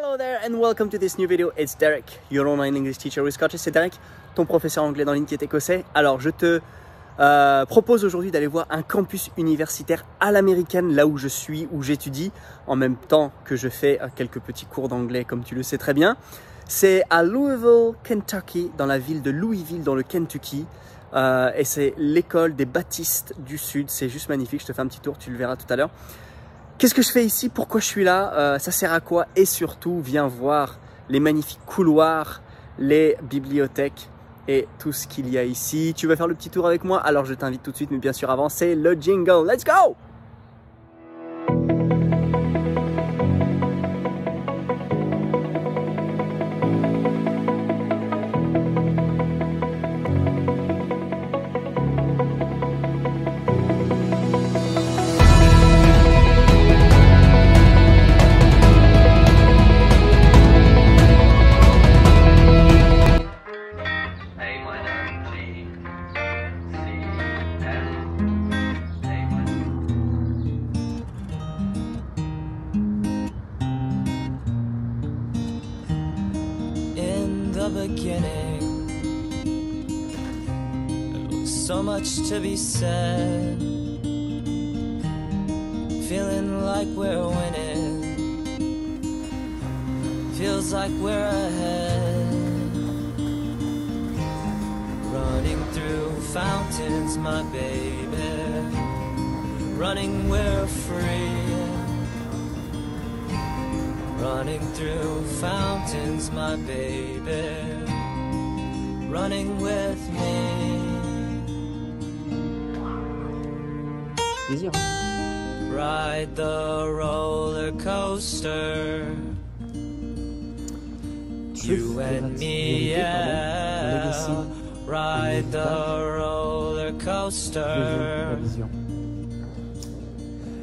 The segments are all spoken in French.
Hello there and welcome to this new video. It's Derek, your online English teacher with Scottish. C'est Derek, ton professeur anglais dans ligne qui est écossais. Alors je te propose aujourd'hui d'aller voir un campus universitaire à l'américaine, là où je suis, où j'étudie, en même temps que je fais quelques petits cours d'anglais comme tu le sais très bien. C'est à Louisville, Kentucky, dans la ville de Louisville, dans le Kentucky. Et c'est l'école des baptistes du Sud. C'est juste magnifique, je te fais un petit tour, tu le verras tout à l'heure. Qu'est-ce que je fais ici? Pourquoi je suis là? Ça sert à quoi? Et surtout, viens voir les magnifiques couloirs, les bibliothèques et tout ce qu'il y a ici. Tu veux faire le petit tour avec moi? Alors je t'invite tout de suite, mais bien sûr avant, c'est le jingle. Let's go! Beginning, there was so much to be said, feeling like we're winning, feels like we're ahead, running through fountains, my baby, running, we're free. Running through fountains, my baby, running with me. Ride the roller coaster, you and me, yeah. Ride the roller coaster,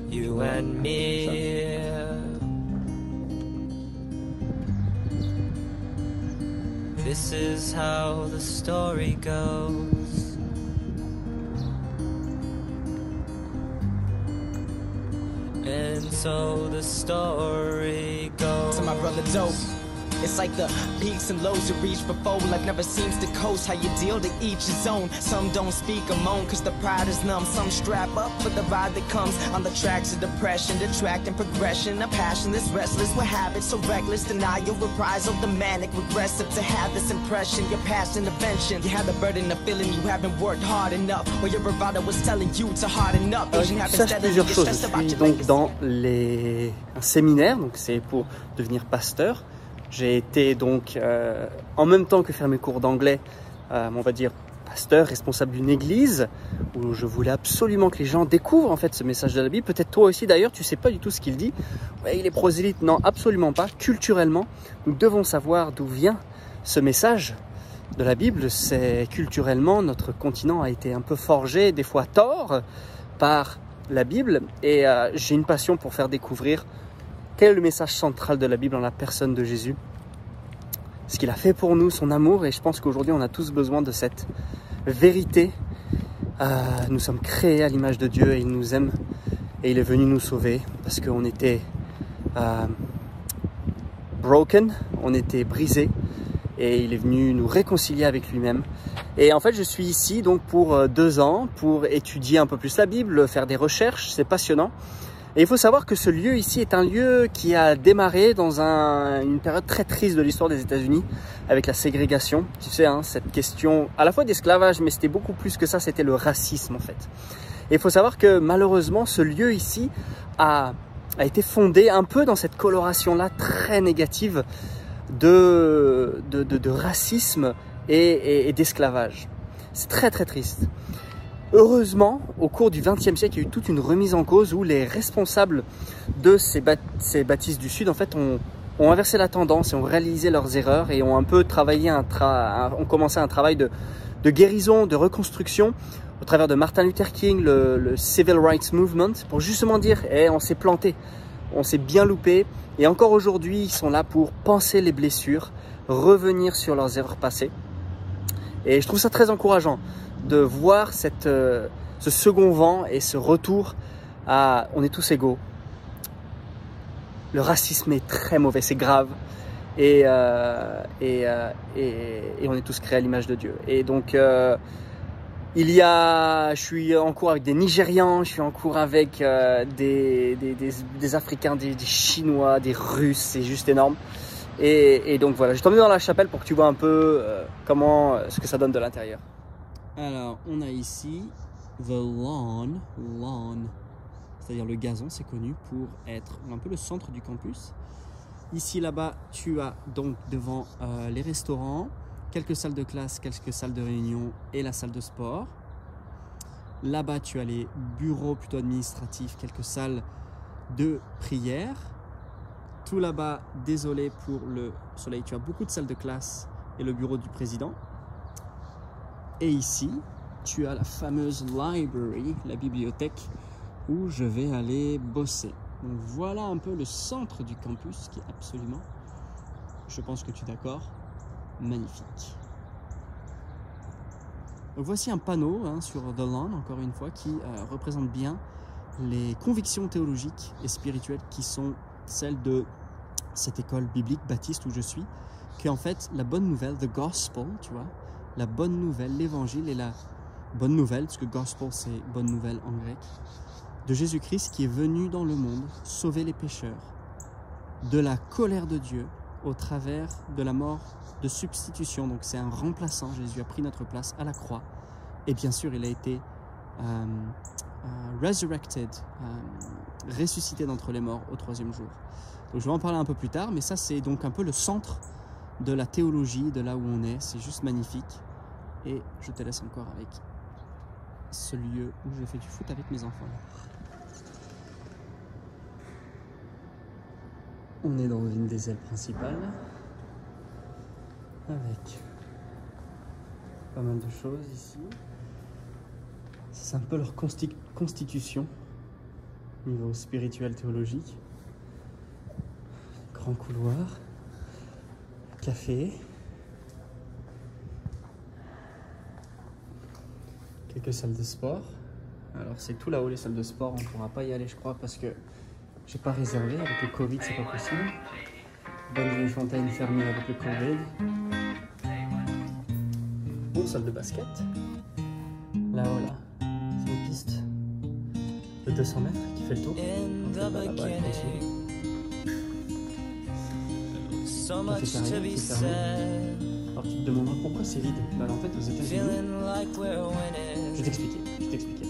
you and me. This is how the story goes. And so the story goes. To my brother Dope, it's like the peaks and lows you reach before. Life never seems to coast. How you deal to each his own. Some don't speak or moan cause the pride is numb. Some strap up for the ride that comes on the tracks of depression, detracting progression. A passion that's restless with habits so reckless. Denial, reprisal, the manic, regressive. To have this impression, your past intervention. You have the burden of feeling you haven't worked hard enough, or your provider was telling you to harden up. Sache plusieurs choses. Je suis donc dans un séminaire, donc c'est pour devenir pasteur. J'ai été donc, en même temps que faire mes cours d'anglais, on va dire pasteur, responsable d'une église, où je voulais absolument que les gens découvrent en fait ce message de la Bible. Peut-être toi aussi d'ailleurs, tu sais pas du tout ce qu'il dit. Ouais, il est prosélyte. Non, absolument pas. Culturellement, nous devons savoir d'où vient ce message de la Bible. C'est culturellement, notre continent a été un peu forgé, des fois tort, par la Bible. Et j'ai une passion pour faire découvrir quel est le message central de la Bible en la personne de Jésus, ce qu'il a fait pour nous, son amour. Et je pense qu'aujourd'hui on a tous besoin de cette vérité. Nous sommes créés à l'image de Dieu et il nous aime et il est venu nous sauver parce qu'on était broken, on était brisé et il est venu nous réconcilier avec lui-même. Et en fait je suis ici donc pour 2 ans pour étudier un peu plus la Bible, faire des recherches, c'est passionnant. Et il faut savoir que ce lieu ici est un lieu qui a démarré dans une période très triste de l'histoire des États-Unis avec la ségrégation. Tu sais, hein, cette question à la fois d'esclavage, mais c'était beaucoup plus que ça, c'était le racisme en fait. Et il faut savoir que malheureusement, ce lieu ici a été fondé un peu dans cette coloration-là très négative de racisme et d'esclavage. C'est très très triste. Heureusement, au cours du XXe siècle, il y a eu toute une remise en cause où les responsables de ces baptistes du Sud, en fait, ont inversé la tendance et ont réalisé leurs erreurs et ont un peu travaillé ont commencé un travail de guérison, de reconstruction au travers de Martin Luther King, le Civil Rights Movement, pour justement dire on s'est planté, on s'est bien loupé. Et encore aujourd'hui, ils sont là pour panser les blessures, revenir sur leurs erreurs passées. Et je trouve ça très encourageant de voir ce second vent et ce retour à on est tous égaux. le racisme est très mauvais, c'est grave. Et on est tous créés à l'image de Dieu. Et donc, je suis en cours avec des Nigérians, je suis en cours avec des Africains, des Chinois, des Russes, c'est juste énorme. Et donc voilà, je vais t'emmener dans la chapelle pour que tu vois un peu ce que ça donne de l'intérieur. Alors, on a ici the lawn, c'est-à-dire le gazon, c'est connu pour être un peu le centre du campus. Ici, là-bas, tu as donc devant les restaurants, quelques salles de classe, quelques salles de réunion et la salle de sport. Là-bas, tu as les bureaux plutôt administratifs, quelques salles de prière. Tout là-bas, désolé pour le soleil, tu as beaucoup de salles de classe et le bureau du président. Et ici, tu as la fameuse library, la bibliothèque, où je vais aller bosser. Donc voilà un peu le centre du campus qui est absolument, je pense que tu es d'accord, magnifique. Donc voici un panneau sur The Lawn, encore une fois, qui représente bien les convictions théologiques et spirituelles qui sont celles de cette école biblique baptiste où je suis, qui est en fait la bonne nouvelle, the gospel, tu vois, la bonne nouvelle, l'évangile et la bonne nouvelle, parce que gospel c'est bonne nouvelle en grec, de Jésus-Christ qui est venu dans le monde sauver les pécheurs de la colère de Dieu au travers de la mort de substitution. Donc c'est un remplaçant, Jésus a pris notre place à la croix et bien sûr il a été resurrected, ressuscité d'entre les morts au 3e jour. Donc je vais en parler un peu plus tard, mais ça c'est donc un peu le centre de la théologie, de là où on est, c'est juste magnifique. Et je te laisse encore avec ce lieu où je fais du foot avec mes enfants. On est dans une des ailes principales, avec pas mal de choses ici. C'est un peu leur constitution, niveau spirituel, théologique. Grand couloir, café, quelques salles de sport. Alors c'est tout là-haut les salles de sport, on ne pourra pas y aller je crois parce que j'ai pas réservé, avec le Covid c'est pas possible. Bonne vieille fontaine fermée avec le Covid. Bon, salle de basket. Là-haut là, c'est une piste de 200 mètres qui fait le tour. Là-bas, elle continue. Café carré, c'est fermé. Alors tu te demanderas pourquoi c'est vide. Bah, en fait aux États-Unis, je vais t'expliquer.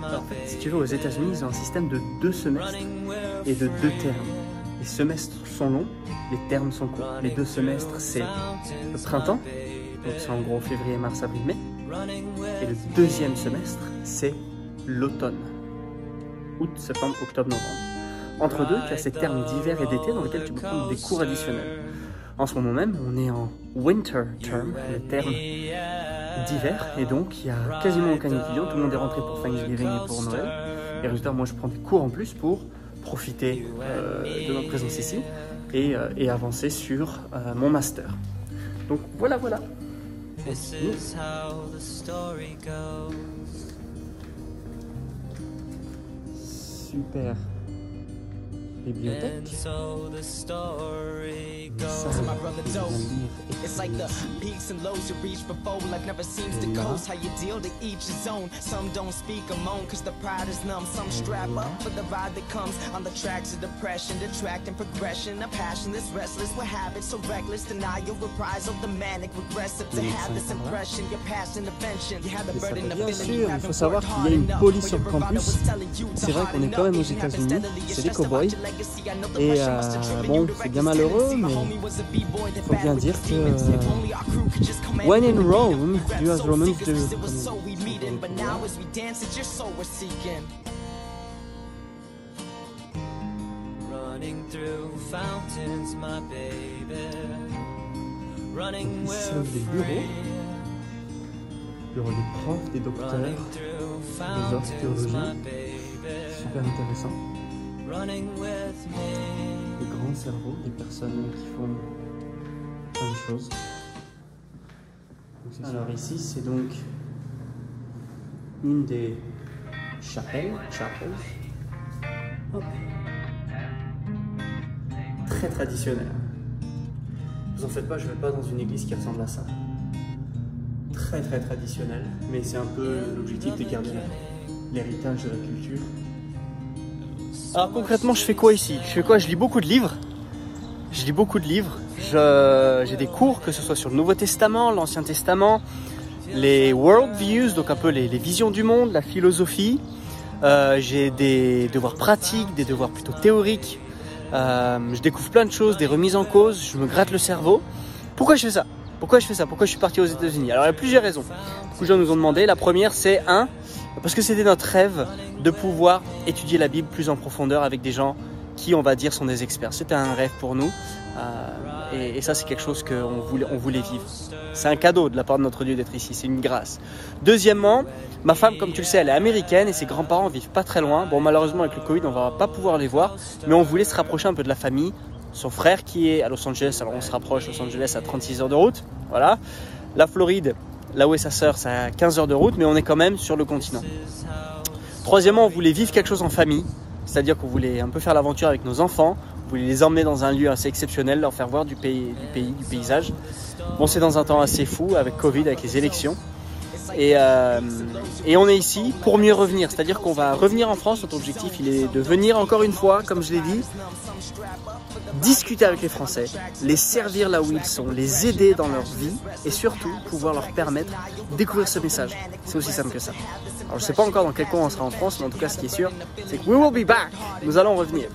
Alors, en fait, si tu veux, aux États-Unis, ils ont un système de 2 semestres et de 2 termes. Les semestres sont longs, les termes sont courts. Les 2 semestres, c'est le printemps, donc c'est en gros février, mars, avril, mai. Et le 2e semestre, c'est l'automne. Août, septembre, octobre, novembre. Entre deux, tu as ces termes d'hiver et d'été dans lesquels tu peux prendre des cours additionnels. En ce moment même, on est en winter term, le terme d'hiver, et donc il n'y a quasiment aucun étudiant, tout le monde est rentré pour Thanksgiving et pour Noël. Et résultat, moi je prends des cours en plus pour profiter de notre présence ici et avancer sur mon master. Donc voilà. Super bibliothèque. It's like the peaks and lows you reach before. Life never seems to coast. How you deal to each his own. Some don't speak or moan cause the pride is numb. Some strap up for the ride that comes on the tracks of depression, detracting progression. A passion that's restless with habits so reckless. Denial, reprisal, the manic, regressive. To have this impression, your past intervention. You have the burden of bien sûr, il faut savoir qu'il y a une police sur le campus. C'est vrai qu'on est quand même aux États-Unis, c'est des cow-boys. Et bon, c'est bien malheureux, mais il faut bien dire que when in Rome, do as Romans do. Ici, c'est des bureaux des profs, des docteurs, des autres théologiens. Super intéressant. Des grands cerveaux, des personnes qui font plein de choses. Alors ici c'est donc une des chapels. Hop. Très traditionnel. Vous en faites pas, je ne vais pas dans une église qui ressemble à ça. Très traditionnel, mais c'est un peu l'objectif de garder l'héritage de la culture. Alors concrètement, je fais quoi ici? Je fais quoi? Je lis beaucoup de livres. J'ai des cours, que ce soit sur le Nouveau Testament, l'Ancien Testament, les worldviews, donc un peu les visions du monde, la philosophie. J'ai des devoirs pratiques, des devoirs plutôt théoriques. Je découvre plein de choses, des remises en cause, je me gratte le cerveau. Pourquoi je fais ça? Pourquoi je suis parti aux États-Unis? Alors il y a plusieurs raisons. Beaucoup de gens nous ont demandé. La première, c'est parce que c'était notre rêve de pouvoir étudier la Bible plus en profondeur avec des gens qui, on va dire, sont des experts. C'était un rêve pour nous. Et ça, c'est quelque chose qu'on voulait vivre. C'est un cadeau de la part de notre Dieu d'être ici, c'est une grâce. Deuxièmement, ma femme, comme tu le sais, elle est américaine et ses grands-parents vivent pas très loin. Bon, malheureusement, avec le Covid, on va pas pouvoir les voir, mais on voulait se rapprocher un peu de la famille. Son frère qui est à Los Angeles, alors on se rapproche. Los Angeles à 36 heures de route, voilà. La Floride, là où est sa sœur, c'est à 15 heures de route, mais on est quand même sur le continent. Troisièmement, on voulait vivre quelque chose en famille, c'est-à-dire qu'on voulait un peu faire l'aventure avec nos enfants. On voulait les emmener dans un lieu assez exceptionnel, leur faire voir du paysage. Bon, c'est dans un temps assez fou avec Covid, avec les élections. Et on est ici pour mieux revenir. C'est-à-dire qu'on va revenir en France. Notre objectif, il est de venir encore une fois, comme je l'ai dit, discuter avec les Français, les servir là où ils sont, les aider dans leur vie et surtout pouvoir leur permettre de découvrir ce message. C'est aussi simple que ça. Alors je ne sais pas encore dans quel coin on sera en France, mais en tout cas ce qui est sûr, c'est que we will be back. Nous allons revenir.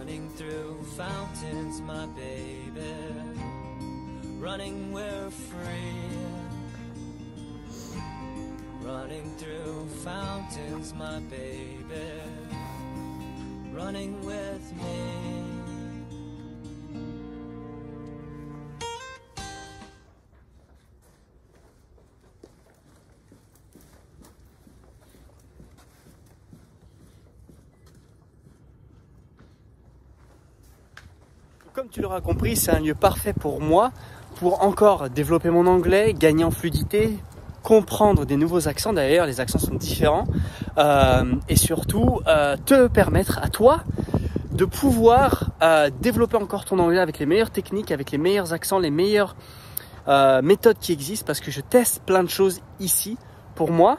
Running through fountains, my baby. Running, we're free. Running through fountains, my baby. Running with me. Comme tu l'auras compris, c'est un lieu parfait pour moi, pour encore développer mon anglais, gagner en fluidité, comprendre des nouveaux accents. D'ailleurs, les accents sont différents. Et surtout, te permettre à toi de pouvoir développer encore ton anglais avec les meilleures techniques, avec les meilleurs accents, les meilleures méthodes qui existent. Parce que je teste plein de choses ici, pour moi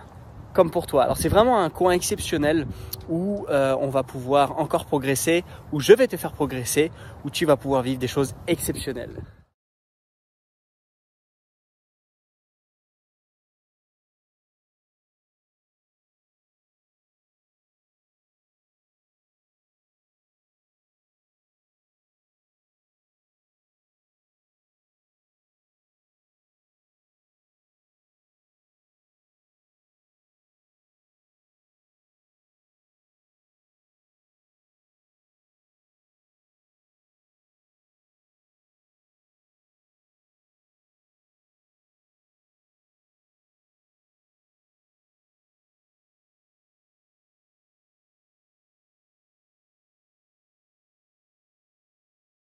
comme pour toi. Alors c'est vraiment un coin exceptionnel où on va pouvoir encore progresser, où je vais te faire progresser, où tu vas pouvoir vivre des choses exceptionnelles.